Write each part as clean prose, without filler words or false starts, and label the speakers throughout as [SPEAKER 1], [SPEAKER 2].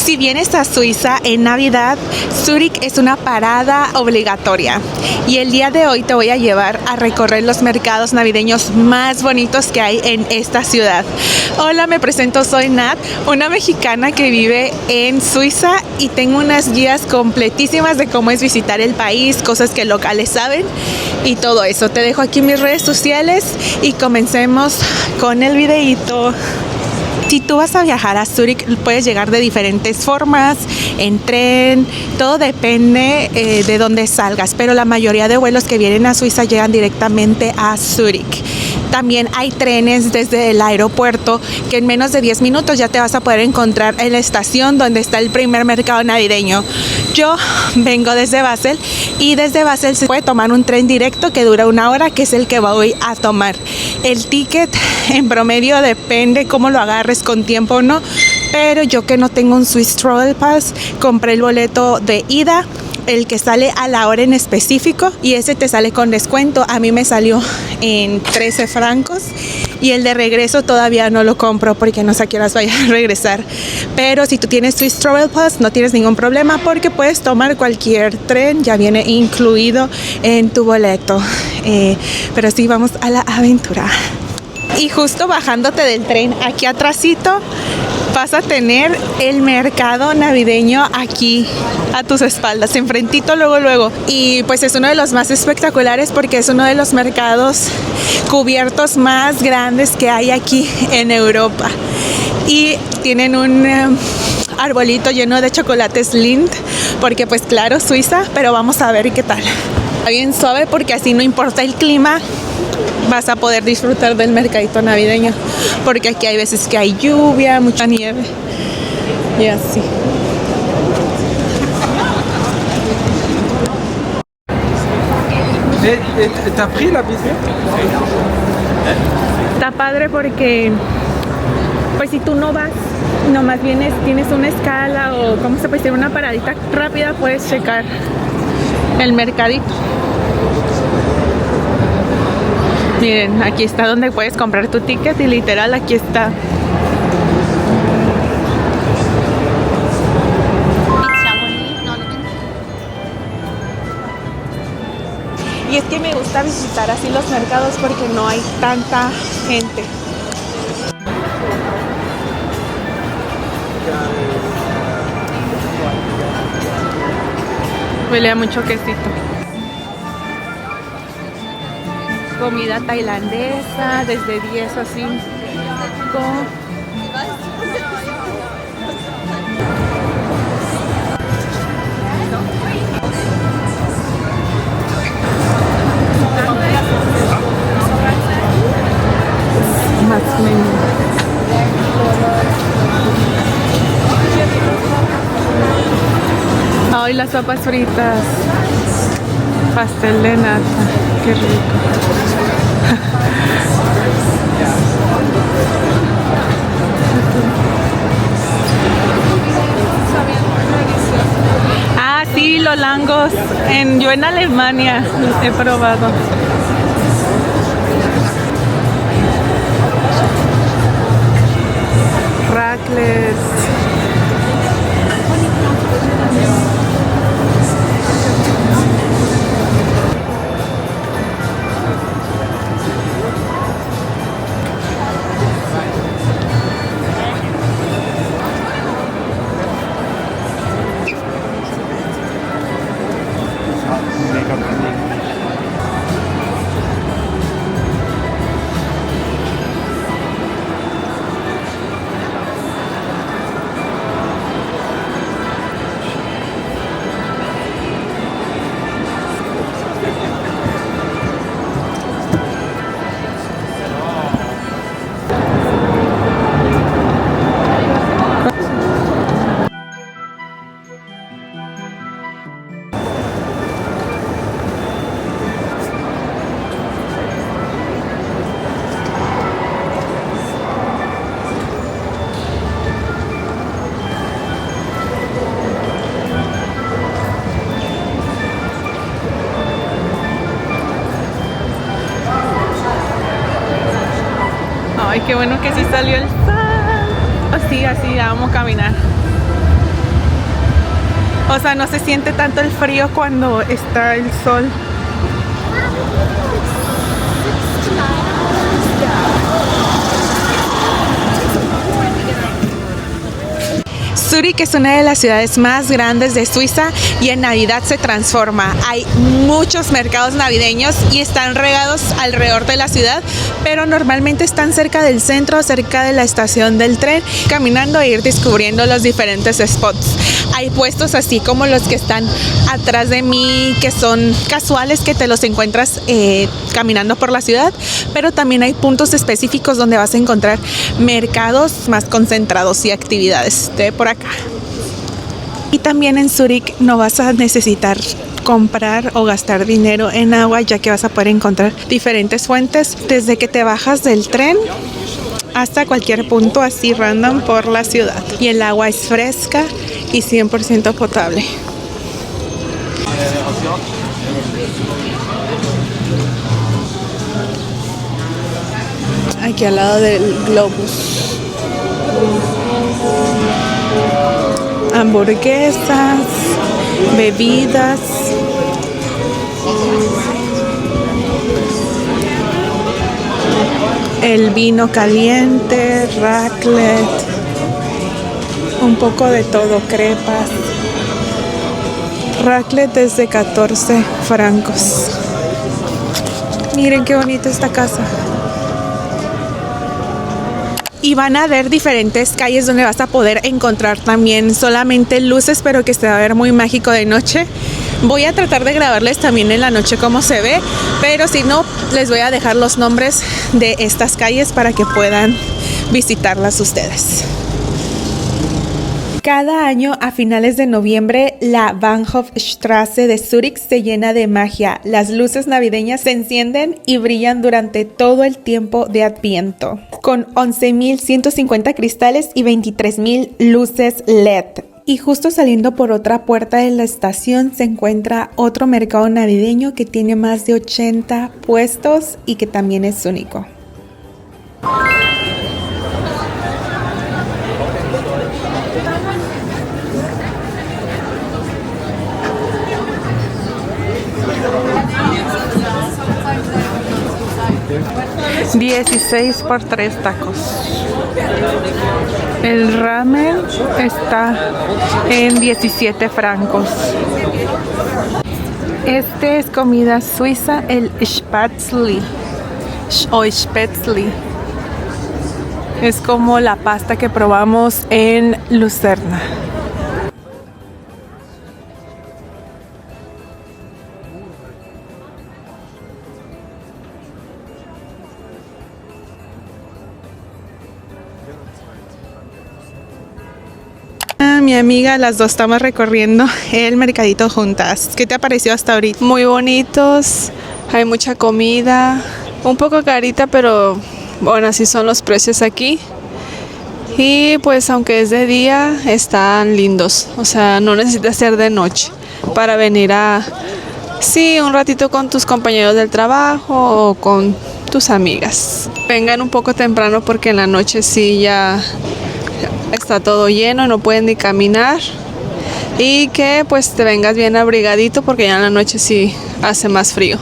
[SPEAKER 1] Si vienes a Suiza en Navidad, Zúrich es una parada obligatoria. Y el día de hoy te voy a llevar a recorrer los mercados navideños más bonitos que hay en esta ciudad. Hola, me presento, soy Nat, una mexicana que vive en Suiza y tengo unas guías completísimas de cómo es visitar el país, cosas que locales saben y todo eso. Te dejo aquí mis redes sociales y comencemos con el videíto. Si tú vas a viajar a Zúrich, puedes llegar de diferentes formas, en tren, todo depende de dónde salgas, pero la mayoría de vuelos que vienen a Suiza llegan directamente a Zúrich. También hay trenes desde el aeropuerto que en menos de 10 minutos ya te vas a poder encontrar en la estación donde está el primer mercado navideño. Yo vengo desde Basel y desde Basel se puede tomar un tren directo que dura 1 hora, que es el que voy a tomar. El ticket en promedio depende cómo lo agarres, con tiempo o no, pero yo que no tengo un Swiss Travel Pass, compré el boleto de ida, el que sale a la hora en específico, y ese te sale con descuento. A mí me salió en 13 francos y el de regreso todavía no lo compro porque no sé a qué horas vaya a regresar. Pero si tú tienes Swiss Travel Pass no tienes ningún problema porque puedes tomar cualquier tren, ya viene incluido en tu boleto. Pero sí, vamos a la aventura. Y justo bajándote del tren, aquí atrásito vas a tener el mercado navideño aquí a tus espaldas, enfrentito luego. Y pues es uno de los más espectaculares porque es uno de los mercados cubiertos más grandes que hay aquí en Europa. Y tienen un arbolito lleno de chocolates Lindt, porque pues claro, Suiza, pero vamos a ver qué tal. Está bien suave porque así no importa el clima, vas a poder disfrutar del mercadito navideño, porque aquí hay veces que hay lluvia, mucha nieve y así.
[SPEAKER 2] ¿T'as pris la piscina?
[SPEAKER 1] Está padre porque pues si tú no vas, nomás vienes, tienes una escala o ¿cómo se puede decir? Una paradita rápida, puedes checar el mercadito. Miren, aquí está donde puedes comprar tu ticket y literal aquí está. Y es que me gusta visitar así los mercados porque no hay tanta gente. Huele a mucho quesito. Comida tailandesa desde 10 a 5. Más menú. Ay, las papas fritas. Pastel de nata. Qué rico. Ah, sí, los langos. Yo en Alemania los he probado. Raclette. Ay, qué bueno que sí salió el sol. Así, vamos a caminar. O sea, no se siente tanto el frío cuando está el sol. Zúrich es una de las ciudades más grandes de Suiza y en Navidad se transforma. Hay muchos mercados navideños y están regados alrededor de la ciudad, pero normalmente están cerca del centro, cerca de la estación del tren, caminando e ir descubriendo los diferentes spots. Hay puestos así como los que están atrás de mí, que son casuales, que te los encuentras caminando por la ciudad, pero también hay puntos específicos donde vas a encontrar mercados más concentrados y actividades de por acá. Y también en Zúrich no vas a necesitar comprar o gastar dinero en agua, ya que vas a poder encontrar diferentes fuentes desde que te bajas del tren hasta cualquier punto así random por la ciudad. Y el agua es fresca y 100% potable. Aquí al lado del Globus. Hamburguesas, bebidas. El vino caliente, raclette, un poco de todo, crepas. Raclette es de 14 francos. Miren qué bonita esta casa. Y van a ver diferentes calles donde vas a poder encontrar también solamente luces, pero que se va a ver muy mágico de noche. Voy a tratar de grabarles también en la noche cómo se ve, pero si no, les voy a dejar los nombres de estas calles para que puedan visitarlas ustedes. Cada año a finales de noviembre, la Bahnhofstrasse de Zúrich se llena de magia. Las luces navideñas se encienden y brillan durante todo el tiempo de Adviento, con 11.150 cristales y 23.000 luces LED. Y justo saliendo por otra puerta de la estación se encuentra otro mercado navideño que tiene más de 80 puestos y que también es único. $16 por 3 tacos. El ramen está en 17 francos. Este es comida suiza, el Spätzli o Spätzli. Es como la pasta que probamos en Lucerna. Mi amiga, las dos estamos recorriendo el mercadito juntas. ¿Qué te ha parecido hasta ahorita?
[SPEAKER 3] Muy bonitos, hay mucha comida, un poco carita, pero bueno, así son los precios aquí. Y pues aunque es de día, están lindos, o sea, no necesitas ser de noche para venir a, sí, un ratito con tus compañeros del trabajo o con tus amigas. Vengan un poco temprano porque en la noche sí ya está todo lleno, no pueden ni caminar, y que pues te vengas bien abrigadito porque ya en la noche sí hace más frío.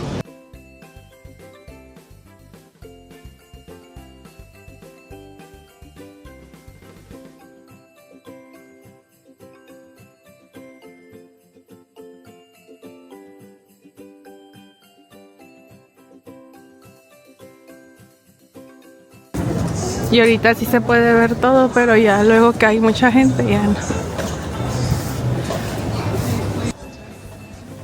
[SPEAKER 1] Y ahorita sí se puede ver todo, pero ya luego que hay mucha gente ya no.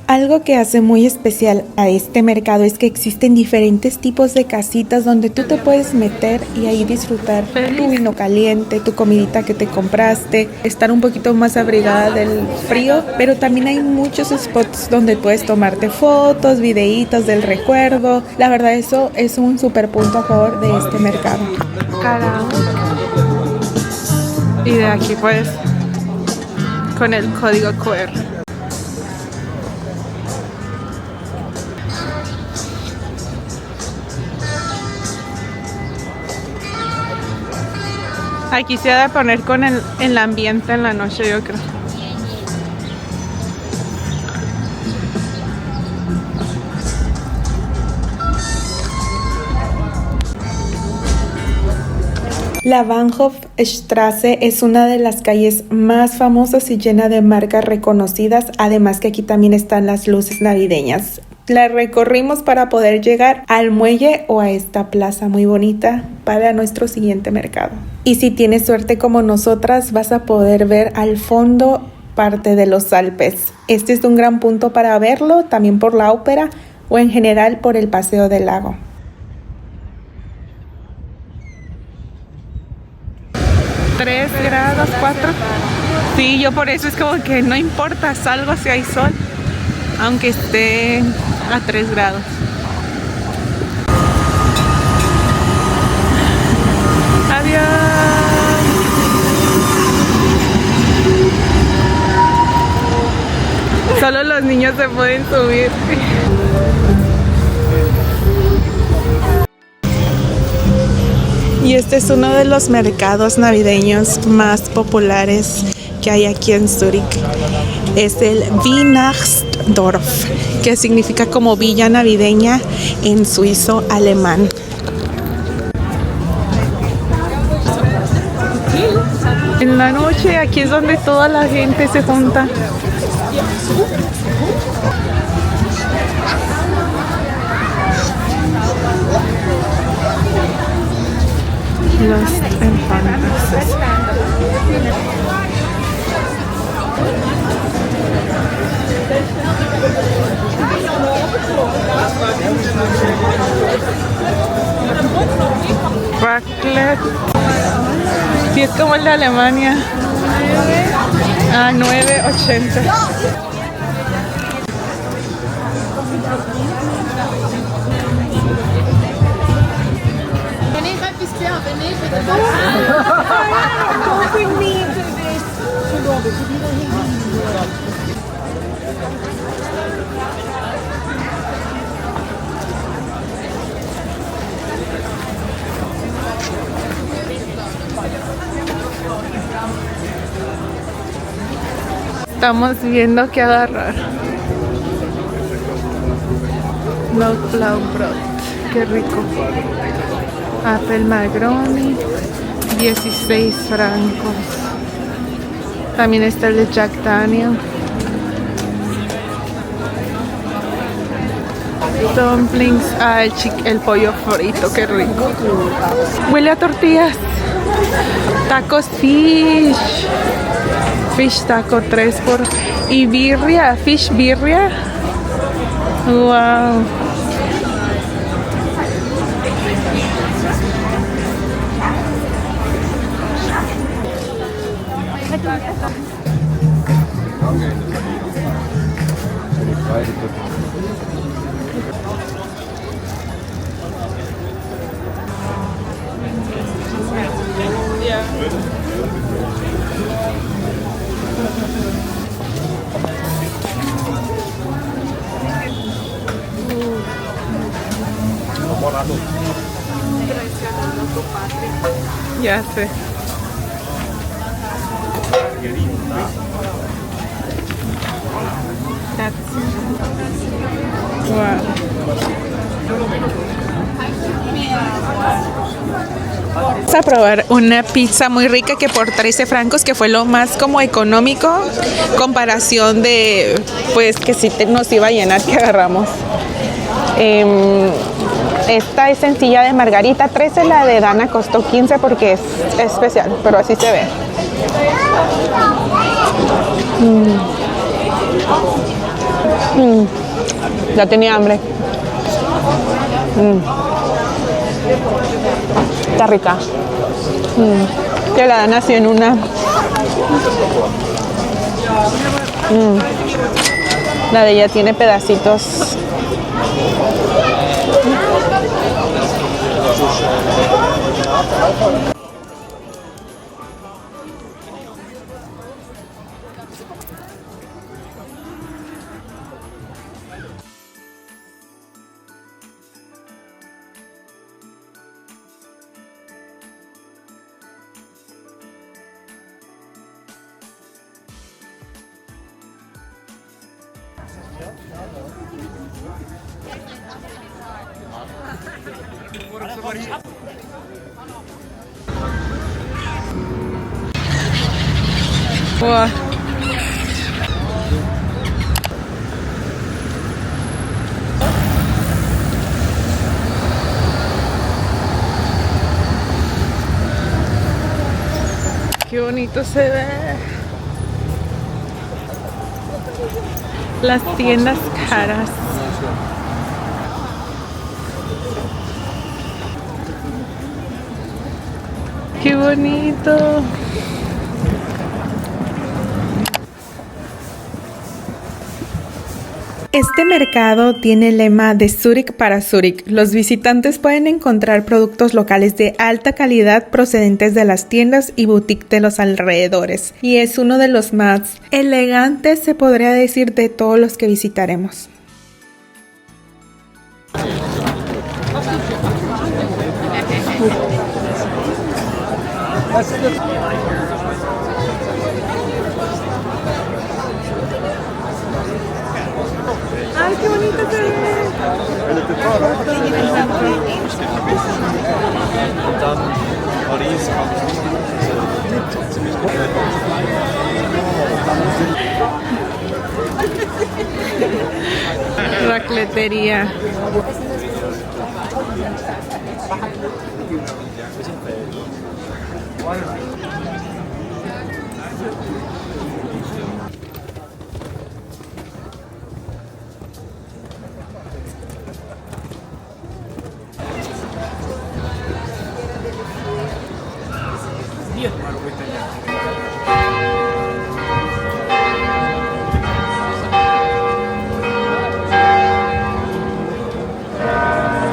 [SPEAKER 1] Algo que hace muy especial a este mercado es que existen diferentes tipos de casitas donde tú te puedes meter y ahí disfrutar tu vino caliente, tu comidita que te compraste, estar un poquito más abrigada del frío, pero también hay muchos spots donde puedes tomarte fotos, videitos del recuerdo. La verdad, eso es un super punto a favor de este mercado. Y de aquí pues con el código QR. Aquí se ha de poner con el ambiente en la noche, yo creo. La Bahnhofstraße es una de las calles más famosas y llena de marcas reconocidas, además que aquí también están las luces navideñas. La recorrimos para poder llegar al muelle o a esta plaza muy bonita para nuestro siguiente mercado. Y si tienes suerte como nosotras, vas a poder ver al fondo parte de los Alpes. Este es un gran punto para verlo, también por la ópera o en general por el paseo del lago. 3 grados, 4. Sí, yo por eso es como que no importa, salgo si hay sol, aunque esté a 3 grados. Adiós. Solo los niños se pueden subir. Y este es uno de los mercados navideños más populares que hay aquí en Zúrich. Es el Weihnachtsdorf, que significa como villa navideña en suizo alemán. En la noche aquí es donde toda la gente se junta. Las empanadas. Raclette. Sí, es como el de Alemania. A 9.80. Estamos viendo qué agarrar. Knoblauchbrot, qué rico. Apple Magroni, 16 francos. También está el de Jack Daniel. Dumplings, el pollo frito, qué rico. Huele a tortillas. Tacos fish. Fish taco 3 por... Y birria, fish birria. Wow. Ya sé. Wow. Vamos a probar una pizza muy rica que por 13 francos, que fue lo más como económico, comparación de pues que sí nos iba a llenar que agarramos. Esta es sencilla de margarita 13, la de Dana costó 15 porque es especial, pero así se ve. Ya tenía hambre. Está rica. Que la Dana así en una. La de ella tiene pedacitos. Wow. Qué bonito se ve. Las tiendas caras. Qué bonito. Este mercado tiene el lema de Zúrich para Zúrich. Los visitantes pueden encontrar productos locales de alta calidad procedentes de las tiendas y boutiques de los alrededores. Y es uno de los más elegantes, se podría decir, de todos los que visitaremos. ¡Ay, qué bonito se ve! Racletería.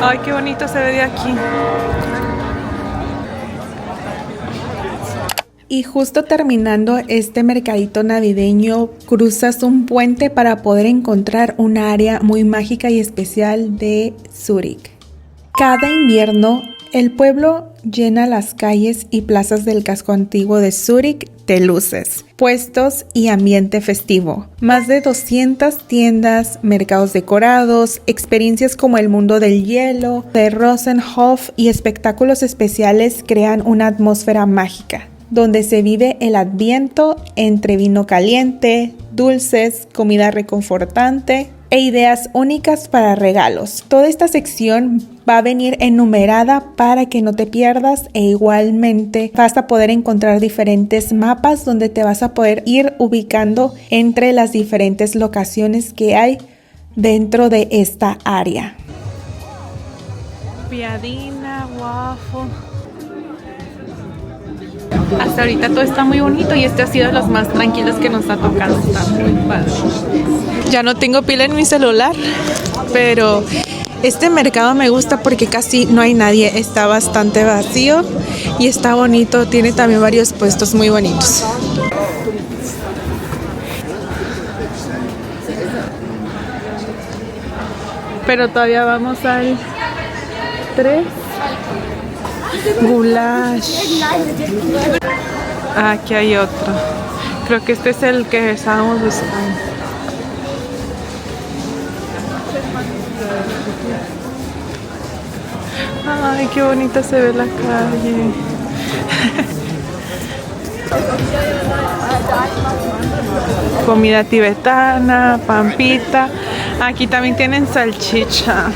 [SPEAKER 1] Ay, qué bonito se ve de aquí. Y justo terminando este mercadito navideño, cruzas un puente para poder encontrar un área muy mágica y especial de Zúrich. Cada invierno, el pueblo llena las calles y plazas del casco antiguo de Zúrich de luces, puestos y ambiente festivo. Más de 200 tiendas, mercados decorados, experiencias como el mundo del hielo, de Rosenhof y espectáculos especiales crean una atmósfera mágica, donde se vive el adviento entre vino caliente, dulces, comida reconfortante e ideas únicas para regalos. Toda esta sección va a venir enumerada para que no te pierdas, e igualmente vas a poder encontrar diferentes mapas donde te vas a poder ir ubicando entre las diferentes locaciones que hay dentro de esta área. Piadina, waffle. Hasta ahorita todo está muy bonito y este ha sido de los más tranquilos que nos ha tocado. Está muy padre. Ya no tengo pila en mi celular, pero este mercado me gusta porque casi no hay nadie. Está bastante vacío y está bonito. Tiene también varios puestos muy bonitos. Pero todavía vamos al 3. Goulash. Aquí hay otro. Creo que este es el que estábamos buscando. Ay, qué bonita se ve la calle. Comida tibetana, pampita. Aquí también tienen salchicha.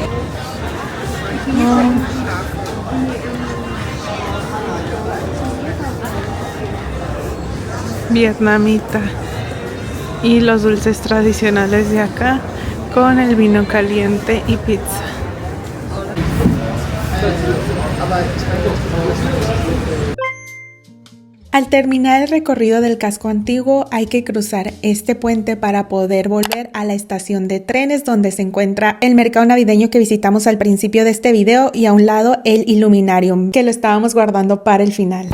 [SPEAKER 1] Vietnamita. Y los dulces tradicionales de acá con el vino caliente y pizza. Al terminar el recorrido del casco antiguo hay que cruzar este puente para poder volver a la estación de trenes donde se encuentra el mercado navideño que visitamos al principio de este video, y a un lado el Illuminarium, que lo estábamos guardando para el final.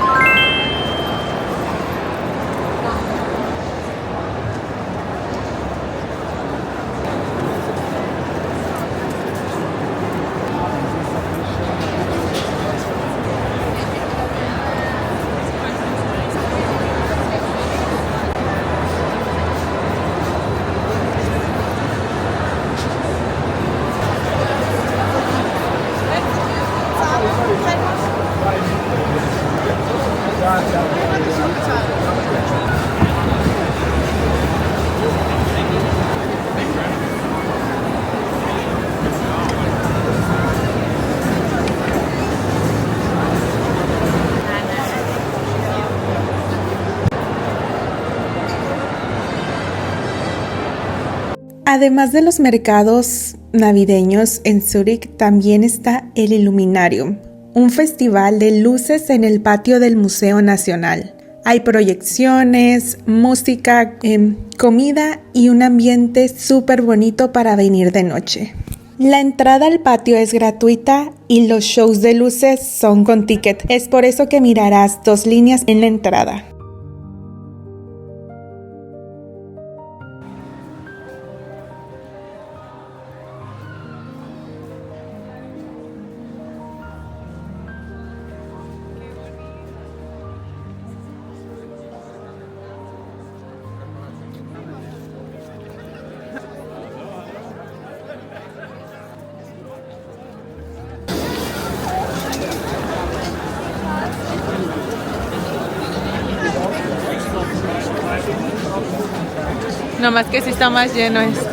[SPEAKER 1] Además de los mercados navideños, en Zúrich también está el Illuminarium, un festival de luces en el patio del Museo Nacional. Hay proyecciones, música, comida y un ambiente súper bonito para venir de noche. La entrada al patio es gratuita y los shows de luces son con ticket. Es por eso que mirarás 2 líneas en la entrada.
[SPEAKER 2] No más que sí está más lleno esto.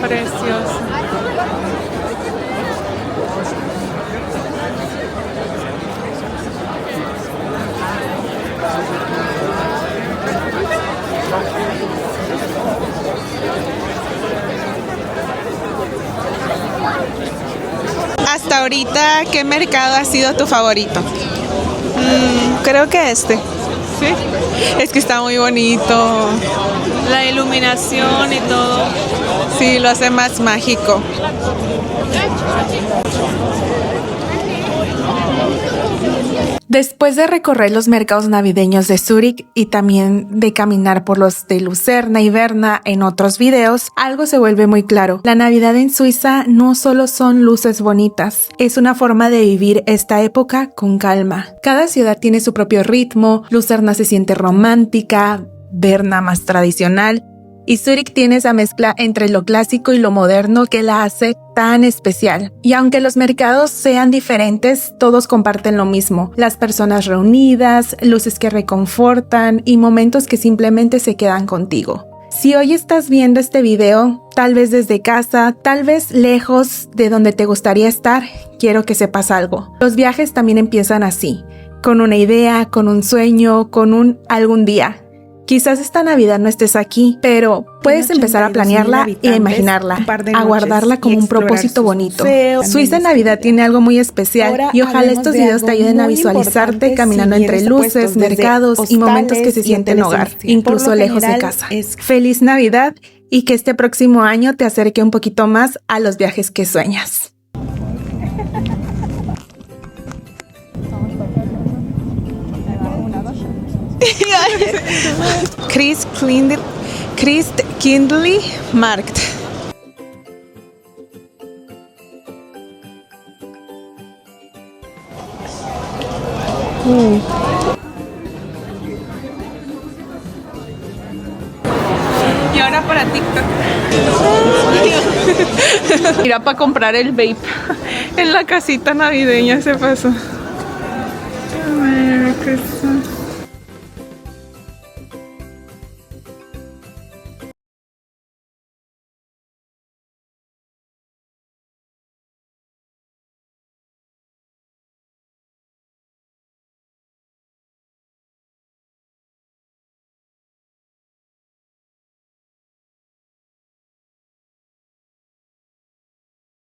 [SPEAKER 2] Precioso.
[SPEAKER 1] Hasta ahorita, ¿qué mercado ha sido tu favorito?
[SPEAKER 3] Creo que este.
[SPEAKER 1] Sí, es que está muy bonito.
[SPEAKER 3] La iluminación y todo.
[SPEAKER 1] Sí, lo hace más mágico. Después de recorrer los mercados navideños de Zúrich y también de caminar por los de Lucerna y Berna en otros videos, algo se vuelve muy claro. La Navidad en Suiza no solo son luces bonitas, es una forma de vivir esta época con calma. Cada ciudad tiene su propio ritmo, Lucerna se siente romántica, Berna más tradicional, y Zúrich tiene esa mezcla entre lo clásico y lo moderno que la hace tan especial. Y aunque los mercados sean diferentes, todos comparten lo mismo. Las personas reunidas, luces que reconfortan y momentos que simplemente se quedan contigo. Si hoy estás viendo este video, tal vez desde casa, tal vez lejos de donde te gustaría estar, quiero que sepas algo. Los viajes también empiezan así, con una idea, con un sueño, con algún día. Quizás esta Navidad no estés aquí, pero puedes empezar a planearla y a imaginarla, a guardarla como un propósito bonito. Suiza en Navidad tiene algo muy especial y ojalá estos videos te ayuden a visualizarte caminando entre luces, mercados y momentos que se sienten hogar, incluso lejos de casa. Feliz Navidad y que este próximo año te acerque un poquito más a los viajes que sueñas. Christkindli Markt.
[SPEAKER 2] Y ahora para TikTok. Irá para comprar el vape en la casita navideña, se pasó.